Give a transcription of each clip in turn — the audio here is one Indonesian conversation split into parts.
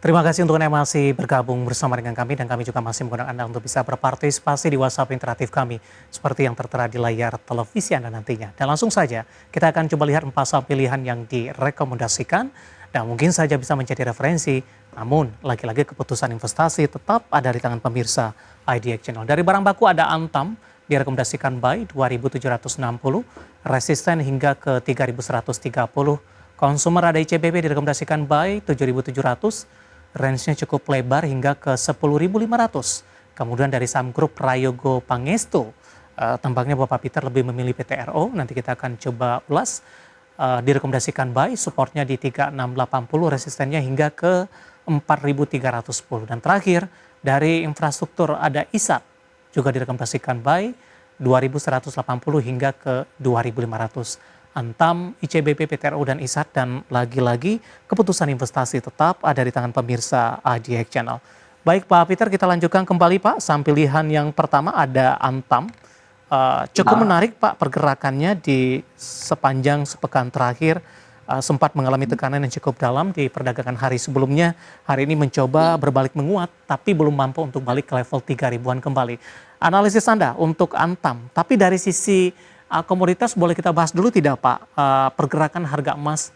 Terima kasih untuk Anda yang masih bergabung bersama dengan kami dan kami juga masih menggunakan Anda untuk bisa berpartisipasi di WhatsApp interaktif kami seperti yang tertera di layar televisi Anda nantinya. Dan langsung saja kita akan coba lihat 4 saham pilihan yang direkomendasikan dan mungkin saja bisa menjadi referensi. Namun lagi-lagi keputusan investasi tetap ada di tangan pemirsa IDX Channel. Dari barang baku ada Antam direkomendasikan buy 2.760, resisten hingga ke 3.130. Konsumer ada ICBP direkomendasikan buy 7.700, range-nya cukup lebar hingga ke 10.500. Kemudian dari saham grup Prayogo Pangestu, tampaknya Bapak Peter lebih memilih PTRO, nanti kita akan coba ulas. Direkomendasikan buy, supportnya di 3680, resistennya hingga ke 4.310. Dan terakhir, dari infrastruktur ada ISAT, juga direkomendasikan buy 2.180 hingga ke 2.500. Antam, ICBP, PTRO, dan ISAT, dan lagi-lagi keputusan investasi tetap ada di tangan pemirsa IDX Channel. Baik Pak Peter, kita lanjutkan kembali Pak. Saham pilihan yang pertama ada Antam. Cukup menarik Pak pergerakannya di sepanjang sepekan terakhir. Sempat mengalami tekanan yang cukup dalam di perdagangan hari sebelumnya. Hari ini mencoba berbalik menguat, tapi belum mampu untuk balik ke level 3.000-an kembali. Analisis Anda untuk Antam, tapi dari sisi komoditas boleh kita bahas dulu tidak Pak, pergerakan harga emas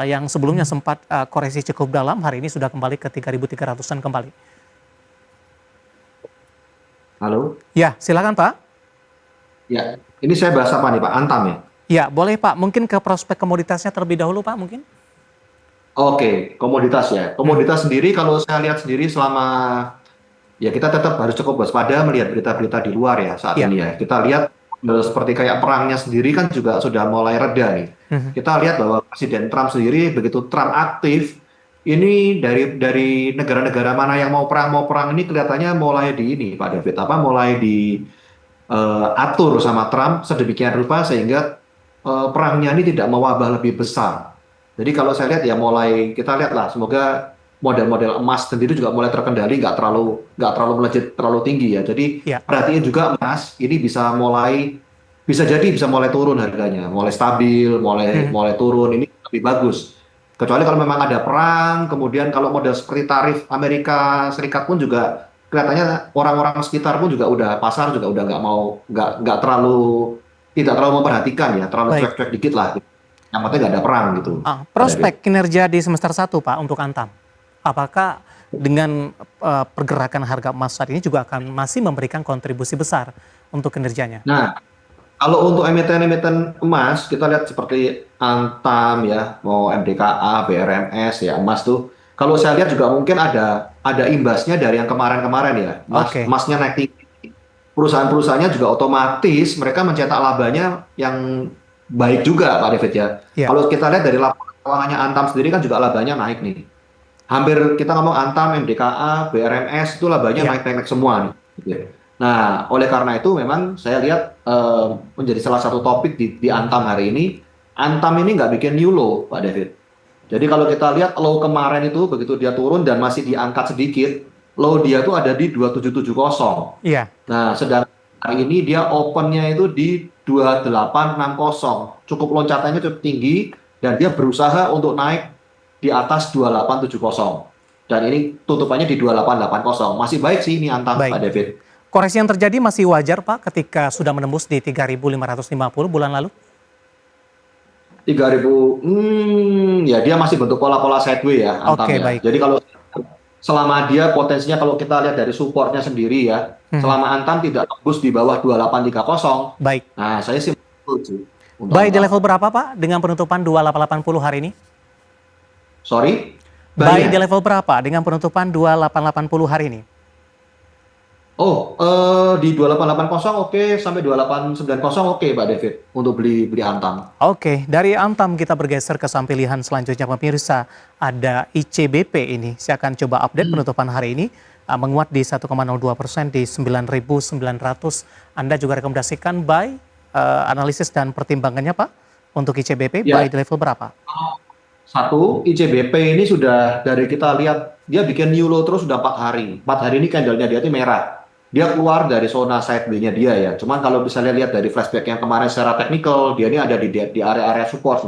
yang sebelumnya sempat koreksi cukup dalam, hari ini sudah kembali ke 3.300-an kembali. Halo? Ya, silakan Pak. Ya, ini saya bahas apa nih Pak? Antam ya? Ya, boleh Pak. Mungkin ke prospek komoditasnya terlebih dahulu Pak mungkin? Oke, komoditas ya. Komoditas sendiri kalau saya lihat sendiri selama, ya kita tetap harus cukup waspada melihat berita-berita di luar ya saat ini ya. Kita lihat seperti kayak perangnya sendiri kan juga sudah mulai reda nih. Kita lihat bahwa Presiden Trump sendiri begitu Trump aktif, ini dari negara-negara mana yang mau perang ini kelihatannya mulai di ini Pak David, mulai diatur sama Trump sedemikian rupa sehingga perangnya ini tidak mewabah lebih besar. Jadi kalau saya lihat ya mulai kita lihatlah semoga model-model emas sendiri juga mulai terkendali, nggak terlalu melejit terlalu tinggi ya. Jadi perhatiin juga emas ini bisa mulai turun harganya, mulai stabil, mulai turun, ini lebih bagus. Kecuali kalau memang ada perang, kemudian kalau model seperti tarif Amerika Serikat pun juga kelihatannya orang-orang sekitar pun juga pasar juga udah nggak terlalu tidak terlalu memperhatikan ya, terlalu cuek-cuek dikit lah. Yang penting nggak ada perang gitu. Prospek kinerja di semester 1 Pak untuk Antam, apakah dengan pergerakan harga emas saat ini juga akan masih memberikan kontribusi besar untuk kinerjanya? Nah, kalau untuk emiten-emiten emas, kita lihat seperti Antam ya, mau MDKA, BRMS ya, emas tuh. Kalau saya lihat juga mungkin ada imbasnya dari yang kemarin-kemarin ya, emasnya naik tinggi. Perusahaan-perusahaannya juga otomatis mereka mencetak labanya yang baik juga Pak David ya. Kalau kita lihat dari laporan keuangannya Antam sendiri kan juga labanya naik nih. Hampir kita ngomong Antam, MDKA, BRMS itu labanya naik-naik semua nih. Nah, oleh karena itu memang saya lihat menjadi salah satu topik di Antam hari ini. Antam ini nggak bikin new low, Pak David. Jadi kalau kita lihat low kemarin itu begitu dia turun dan masih diangkat sedikit, low dia tuh ada di 2770. Nah, sedang hari ini dia opennya itu di 2860. Cukup loncatannya cukup tinggi dan dia berusaha untuk naik di atas 2870. Dan ini tutupannya di 2880. Masih baik sih ini Antam, Pak David. Koreksi yang terjadi masih wajar Pak ketika sudah menembus di 3.550 bulan lalu? 3.000, ya dia masih bentuk pola-pola sideways ya Antam ya. Jadi kalau selama dia potensinya kalau kita lihat dari supportnya sendiri ya, selama Antam tidak tembus di bawah 2830. Nah, saya sih setuju. Buy di level berapa Pak dengan penutupan 2880 hari ini? Sorry? Buy di level berapa dengan penutupan 2880 hari ini? Di 2880 oke, sampai 2890 oke Pak David untuk beli Antam. Oke, dari Antam kita bergeser ke saham pilihan selanjutnya pemirsa. Ada ICBP ini. Saya akan coba update penutupan hari ini. Menguat di 1,02% di 9.900. Anda juga rekomendasikan buy, analisis dan pertimbangannya Pak untuk ICBP, buy di level berapa? Satu, ICBP ini sudah dari kita lihat dia bikin new low terus sudah 4 hari. 4 hari ini candlenya dia itu merah. Dia keluar dari zona sideways-nya dia ya. Cuman kalau misalnya lihat dari flashback yang kemarin secara teknikal, dia ini ada di area-area support.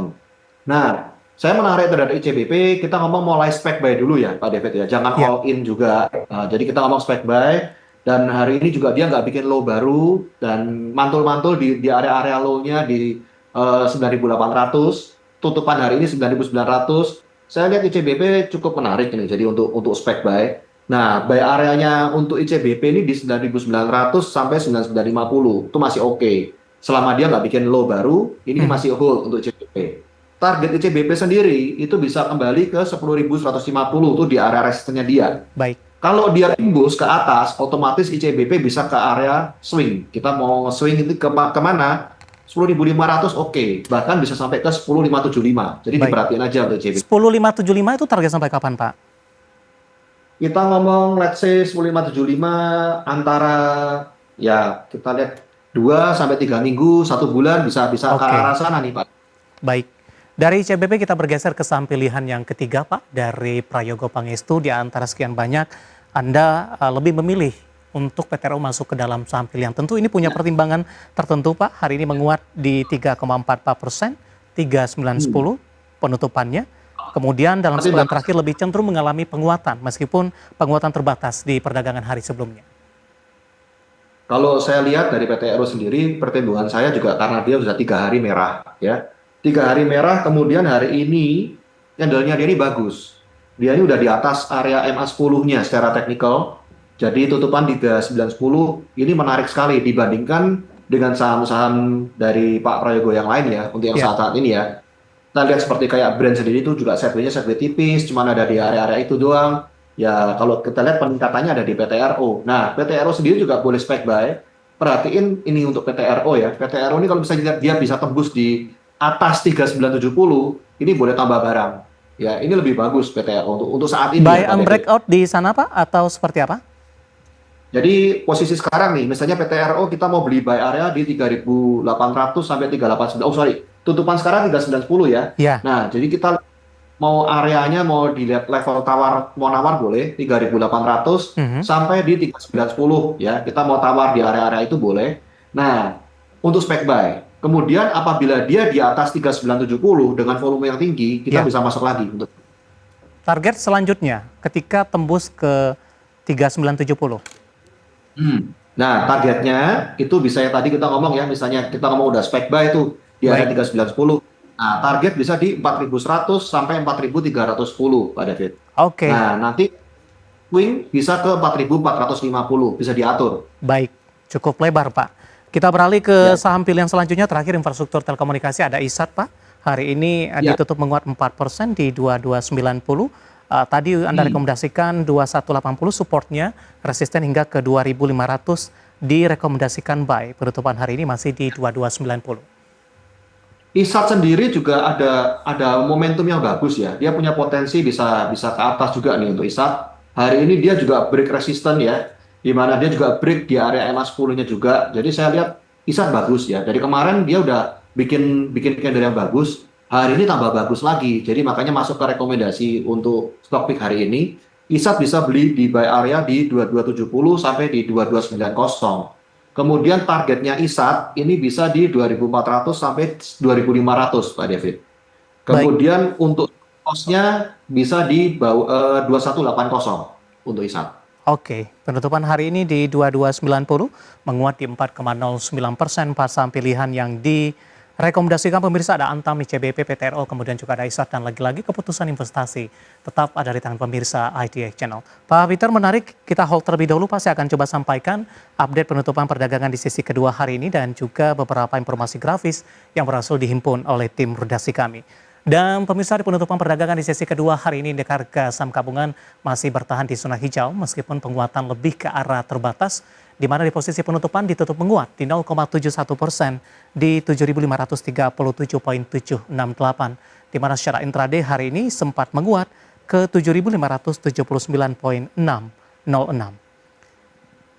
Nah, saya menarik terhadap ICBP, kita ngomong mulai spec buy dulu ya Pak David ya, jangan Ya, all in juga. Jadi kita ngomong spec buy, dan hari ini juga dia nggak bikin low baru, dan mantul-mantul di area-area low-nya di 9.800, tutupan hari ini 9.900. Saya lihat ICBP cukup menarik ini, jadi untuk spec buy. Nah, buy areanya untuk ICBP ini di 9.900 sampai 9.950, itu masih oke. Selama dia nggak bikin low baru, ini mhm, masih hold untuk ICBP. Target ICBP sendiri itu bisa kembali ke 10.150, itu di area resistennya dia. baik. Kalau dia tembus ke atas, otomatis ICBP bisa ke area swing. Kita mau swing itu kemana? 10.500 oke, bahkan bisa sampai ke 10.575. Jadi Baik. diperhatiin aja untuk ICBP. 10.575 itu target sampai kapan, Pak? Kita ngomong let's say 10.575 antara, ya kita lihat 2 sampai 3 minggu, 1 bulan bisa bisa ke Oke, arah sana nih Pak. baik. Dari CBP kita bergeser ke saham pilihan yang ketiga, Pak. Dari Prayogo Pangestu, di antara sekian banyak, Anda lebih memilih untuk PTRO masuk ke dalam saham pilihan. Tentu ini punya pertimbangan tertentu, Pak. Hari ini menguat di 3,44%, Hmm. 3,910 penutupannya. Kemudian dalam Tapi sebulan Bapak, terakhir lebih cenderung mengalami penguatan, meskipun penguatan terbatas di perdagangan hari sebelumnya. kalau saya lihat dari PT RO sendiri, pertimbangan saya juga karena dia sudah 3 hari merah, ya. 3 hari merah, kemudian hari ini candlenya dia ini bagus. Dia ini udah di atas area MA10-nya secara teknikal. Jadi tutupan 3910 ini menarik sekali dibandingkan dengan saham-saham dari Pak Prayogo yang lain ya, untuk yang Ya, saat-saat ini ya. Kita lihat seperti kayak brand sendiri itu juga sideways tipis, cuma ada di area-area itu doang. Ya kalau kita lihat peningkatannya ada di PTRO. Nah, PTRO sendiri juga boleh spek buy. Perhatiin ini untuk PTRO ya. PTRO ini kalau misalnya dia bisa tembus di atas 3970, ini boleh tambah barang. Ya, ini lebih bagus PTRO untuk saat ini buy ya Pak and David. breakout di sana, Pak, atau seperti apa? Jadi posisi sekarang nih, misalnya PTRO kita mau beli buy area di 3.800 sampai 3.890. Oh sorry, tutupan sekarang 3.910 ya. Ya, Nah, jadi kita mau areanya mau dilihat level tawar, mau nawar boleh 3.800 mhm, sampai di 3.910 ya. Kita mau tawar di area-area itu boleh. Nah, untuk spec buy. Kemudian apabila dia di atas 3.970 dengan volume yang tinggi, kita ya. bisa masuk lagi untuk. Target selanjutnya ketika tembus ke 3970. Nah, targetnya itu bisa yang tadi kita ngomong ya, misalnya kita ngomong udah spec buy itu di area Baik. 3910. Nah, target bisa di 4.100 sampai 4.310, Pak David. Oke, Nah, nanti swing bisa ke 4.450, bisa diatur. baik. Cukup lebar, Pak. Kita beralih ke Ya, saham pilihan selanjutnya, terakhir infrastruktur telekomunikasi, ada ISAT, Pak. Hari ini ya. ditutup menguat 4% di 2290. Tadi Anda Hmm. rekomendasikan 2180 supportnya, resisten hingga ke 2500, direkomendasikan buy. Penutupan hari ini masih di 2290. ISAT sendiri juga ada momentum yang bagus ya. Dia punya potensi bisa bisa ke atas juga nih untuk ISAT. Hari ini dia juga break resisten ya, di mana dia juga break di area MA10-nya juga. Jadi saya lihat ISAT bagus ya. Dari kemarin dia udah bikin bikin candle yang bagus. Hari ini tambah bagus lagi. Jadi makanya masuk ke rekomendasi untuk stock pick hari ini. ISAT bisa beli di buy area di 2270 sampai di 2290. Kemudian targetnya ISAT ini bisa di 2.400 sampai 2.500 Pak David. Baik. Kemudian untuk cost-nya bisa di 2180 untuk ISAT. Oke, penutupan hari ini di 2290, menguat di 4,09%. Pasang pilihan yang direkomendasikan pemirsa ada Antam, ICBP, PTRO, kemudian juga ada ISAT, dan lagi-lagi keputusan investasi tetap ada di tangan pemirsa IDX Channel. Pak Peter, menarik, kita hold terlebih dahulu. Pak, saya akan coba sampaikan update penutupan perdagangan di sesi kedua hari ini dan juga beberapa informasi grafis yang berhasil dihimpun oleh tim redaksi kami. Dan pemirsa, di penutupan perdagangan di sesi kedua hari ini, indeks harga saham gabungan masih bertahan di zona hijau meskipun penguatan lebih ke arah terbatas, di mana di posisi penutupan ditutup menguat di 0,71% di 7.537,768, di mana secara intraday hari ini sempat menguat ke 7.579,606.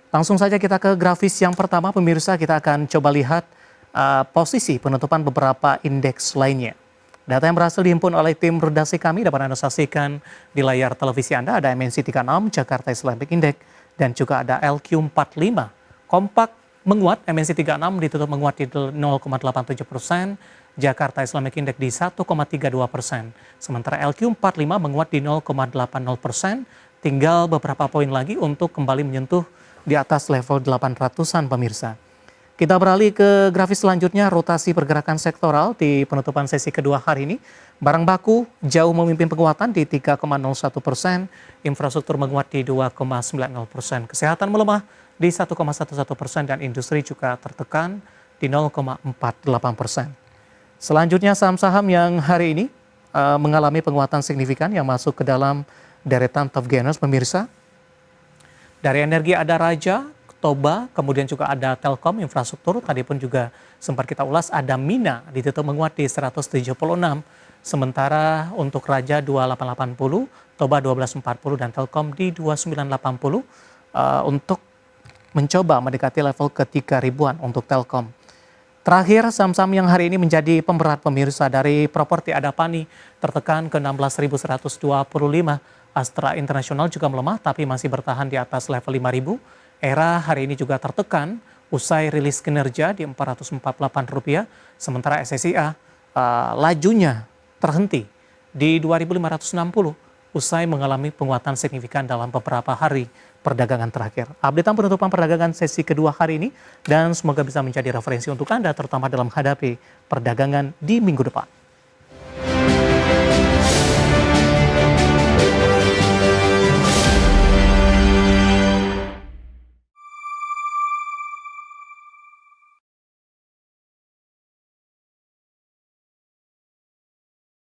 Langsung saja kita ke grafis yang pertama, pemirsa. Kita akan coba lihat posisi penutupan beberapa indeks lainnya. Data yang berhasil dihimpun oleh tim redaksi kami dapat Anda saksikan di layar televisi Anda. Ada MNC 36, Jakarta Islamic Index, dan juga ada LQ45. Kompak menguat, MNC 36 ditutup menguat di 0,87%, Jakarta Islamic Index di 1,32%. Sementara LQ45 menguat di 0,80%, tinggal beberapa poin lagi untuk kembali menyentuh di atas level 800-an pemirsa. Kita beralih ke grafis selanjutnya, rotasi pergerakan sektoral di penutupan sesi kedua hari ini. Barang baku jauh memimpin penguatan di 3,01%, infrastruktur menguat di 2,90%, kesehatan melemah di 1,11% dan industri juga tertekan di 0,48%. Selanjutnya saham-saham yang hari ini mengalami penguatan signifikan yang masuk ke dalam deretan top gainers pemirsa. Dari energi ada Raja, Toba, kemudian juga ada Telkom, infrastruktur, tadi pun juga sempat kita ulas, ada Mina ditutup menguat di 176, sementara untuk Raja 2880, Toba 1240, dan Telkom di 2980 untuk mencoba mendekati level ke 3.000-an untuk Telkom. Terakhir, saham-saham yang hari ini menjadi pemberat pemirsa dari properti ada Pani tertekan ke 16.125, Astra Internasional juga melemah tapi masih bertahan di atas level 5.000. Era hari ini juga tertekan usai rilis kinerja di Rp448, sementara SSIA lajunya terhenti di 2.560 usai mengalami penguatan signifikan dalam beberapa hari perdagangan terakhir. Updatean penutupan perdagangan sesi kedua hari ini dan semoga bisa menjadi referensi untuk Anda terutama dalam menghadapi perdagangan di minggu depan.